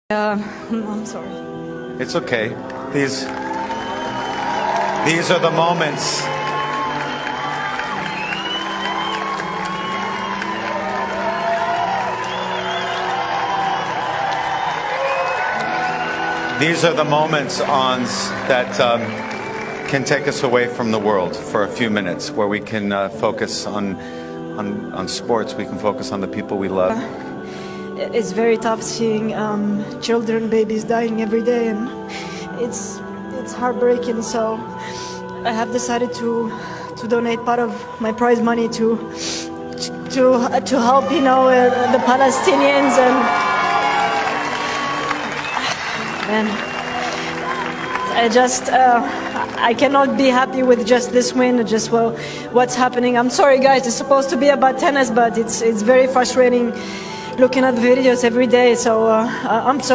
I'm sorry. It's okay. These are the moments. These are the moments, Ons, that can take us away from the world for a few minutes, where we can focus on sports. We can focus on the people we love. It's very tough seeing children, babies dying every day, and it's heartbreaking. So I have decided to donate part of my prize money to help, the Palestinians. And I cannot be happy with just this win. What's happening. I'm sorry, guys. It's supposed to be about tennis, but it's very frustrating looking at videos every day. So I'm sorry.